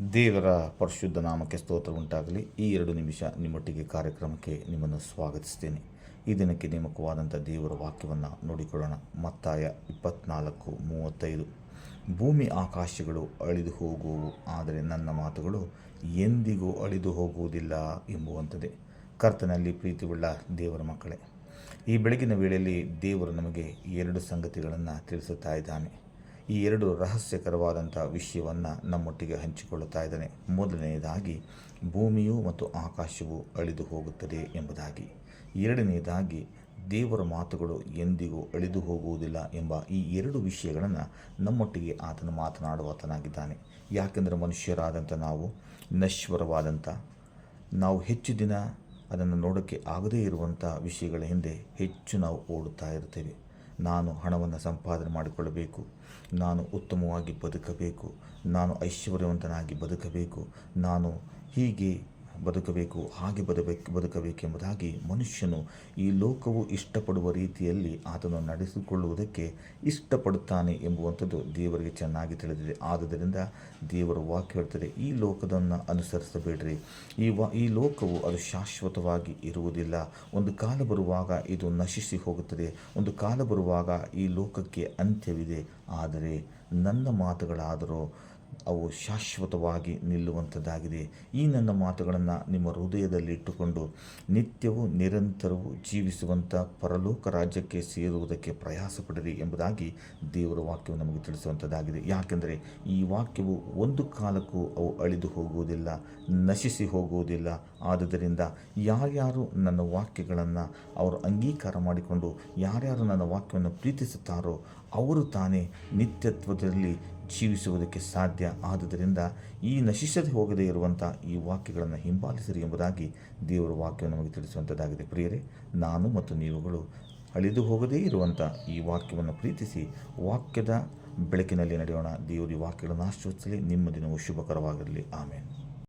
ದೇವರ ಪರಿಶುದ್ಧ ನಾಮಕ್ಕೆ ಸ್ತೋತ್ರ ಉಂಟಾಗಲಿ. ಈ 2 ನಿಮಿಷ ನಿಮ್ಮೊಟ್ಟಿಗೆ ಕಾರ್ಯಕ್ರಮಕ್ಕೆ ನಿಮ್ಮನ್ನು ಸ್ವಾಗತಿಸ್ತೇನೆ. ಈ ದಿನಕ್ಕೆ ನೇಮಕವಾದಂಥ ದೇವರ ವಾಕ್ಯವನ್ನು ನೋಡಿಕೊಳ್ಳೋಣ. ಮತ್ತಾಯ 24:35. ಭೂಮಿ ಆಕಾಶಗಳು ಅಳಿದು ಹೋಗುವು, ಆದರೆ ನನ್ನ ಮಾತುಗಳು ಎಂದಿಗೂ ಅಳಿದು ಹೋಗುವುದಿಲ್ಲ ಎಂಬುವಂಥದ್ದೇ. ಕರ್ತನಲ್ಲಿ ಪ್ರೀತಿಯುಳ್ಳ ದೇವರ ಮಕ್ಕಳೇ, ಈ ಬೆಳಗಿನ ವೇಳೆಯಲ್ಲಿ ದೇವರು ನಮಗೆ 2 ಸಂಗತಿಗಳನ್ನು ತಿಳಿಸುತ್ತಾ ಇದ್ದಾನೆ. ಈ 2 ರಹಸ್ಯಕರವಾದಂಥ ವಿಷಯವನ್ನು ನಮ್ಮೊಟ್ಟಿಗೆ ಹಂಚಿಕೊಳ್ಳುತ್ತಾ ಇದ್ದಾನೆ. ಮೊದಲನೆಯದಾಗಿ ಭೂಮಿಯು ಮತ್ತು ಆಕಾಶವು ಅಳಿದು ಹೋಗುತ್ತದೆ ಎಂಬುದಾಗಿ. ಎರಡನೆಯದಾಗಿ ದೇವರ ಮಾತುಗಳು ಎಂದಿಗೂ ಅಳಿದು ಹೋಗುವುದಿಲ್ಲ ಎಂಬ ಈ 2 ವಿಷಯಗಳನ್ನು ನಮ್ಮೊಟ್ಟಿಗೆ ಆತನು ಮಾತನಾಡುವಾತನಾಗಿದ್ದಾನೆ. ಯಾಕೆಂದರೆ ಮನುಷ್ಯರಾದಂಥ ನಾವು ನಶ್ವರವಾದಂಥ, ನಾವು ಹೆಚ್ಚು ದಿನ ಅದನ್ನು ನೋಡೋಕ್ಕೆ ಆಗದೇ ಇರುವಂಥ ವಿಷಯಗಳ ಹಿಂದೆ ಹೆಚ್ಚು ನಾವು ಓಡುತ್ತಾ ಇರ್ತೇವೆ. ನಾನು ಹಣವನ್ನು ಸಂಪಾದನೆ ಮಾಡಿಕೊಳ್ಳಬೇಕು, ನಾನು ಉತ್ತಮವಾಗಿ ಬದುಕಬೇಕು, ನಾನು ಐಶ್ವರ್ಯವಂತನಾಗಿ ಬದುಕಬೇಕು, ನಾನು ಹೀಗೆ ಬದುಕಬೇಕು, ಹಾಗೆ ಬದುಕಬೇಕೆಂಬುದಾಗಿ ಮನುಷ್ಯನು ಈ ಲೋಕವು ಇಷ್ಟಪಡುವ ರೀತಿಯಲ್ಲಿ ಆತನು ನಡೆಸಿಕೊಳ್ಳುವುದಕ್ಕೆ ಇಷ್ಟಪಡುತ್ತಾನೆ ಎಂಬುವಂಥದ್ದು ದೇವರಿಗೆ ಚೆನ್ನಾಗಿ ತಿಳಿದಿದೆ. ಆದುದರಿಂದ ದೇವರ ವಾಕ್ಯ ಹೇಳ್ತದೆ, ಈ ಲೋಕದನ್ನು ಅನುಸರಿಸಬೇಡ್ರಿ. ಈ ಲೋಕವು ಅದು ಶಾಶ್ವತವಾಗಿ ಇರುವುದಿಲ್ಲ. ಒಂದು ಕಾಲ ಬರುವಾಗ ಇದು ನಶಿಸಿ ಹೋಗುತ್ತದೆ. ಒಂದು ಕಾಲ ಬರುವಾಗ ಈ ಲೋಕಕ್ಕೆ ಅಂತ್ಯವಿದೆ. ಆದರೆ ನನ್ನ ಮಾತುಗಳಾದರೂ ಅವು ಶಾಶ್ವತವಾಗಿ ನಿಲ್ಲುವಂಥದ್ದಾಗಿದೆ. ಈ ನನ್ನ ಮಾತುಗಳನ್ನು ನಿಮ್ಮ ಹೃದಯದಲ್ಲಿ ಇಟ್ಟುಕೊಂಡು ನಿತ್ಯವೂ ನಿರಂತರವೂ ಜೀವಿಸುವಂಥ ಪರಲೋಕ ರಾಜ್ಯಕ್ಕೆ ಸೇರುವುದಕ್ಕೆ ಪ್ರಯಾಸ ಪಡಿರಿ ಎಂಬುದಾಗಿ ದೇವರ ವಾಕ್ಯವು ನಮಗೆ ತಿಳಿಸುವಂಥದ್ದಾಗಿದೆ. ಯಾಕೆಂದರೆ ಈ ವಾಕ್ಯವು ಒಂದು ಕಾಲಕ್ಕೂ ಅವು ಅಳಿದು ಹೋಗುವುದಿಲ್ಲ, ನಶಿಸಿ ಹೋಗುವುದಿಲ್ಲ. ಆದುದರಿಂದ ಯಾರ್ಯಾರು ನನ್ನ ವಾಕ್ಯಗಳನ್ನು ಅವರು ಅಂಗೀಕಾರ ಮಾಡಿಕೊಂಡು ಯಾರ್ಯಾರು ನನ್ನ ವಾಕ್ಯವನ್ನು ಪ್ರೀತಿಸುತ್ತಾರೋ ಅವರು ತಾನೇ ನಿತ್ಯತ್ವದಲ್ಲಿ ಜೀವಿಸುವುದಕ್ಕೆ ಸಾಧ್ಯ. ಆದುದರಿಂದ ಈ ನಶಿಸದೆ ಹೋಗದೇ ಇರುವಂಥ ಈ ವಾಕ್ಯಗಳನ್ನು ಹಿಂಬಾಲಿಸಿರಿ ಎಂಬುದಾಗಿ ದೇವರ ವಾಕ್ಯವನ್ನು ನಮಗೆ ತಿಳಿಸುವಂಥದ್ದಾಗಿದೆ. ಪ್ರಿಯರೇ, ನಾನು ಮತ್ತು ನೀವುಗಳು ಅಳಿದು ಹೋಗದೇ ಇರುವಂಥ ಈ ವಾಕ್ಯವನ್ನು ಪ್ರೀತಿಸಿ ವಾಕ್ಯದ ಬೆಳಕಿನಲ್ಲಿ ನಡೆಯೋಣ. ದೇವರು ಈ ವಾಕ್ಯಗಳನ್ನು ಆಶೀರ್ವದಿಸಲಿ. ನಿಮ್ಮ ದಿನವು ಶುಭಕರವಾಗಿರಲಿ. ಆಮೇನ್.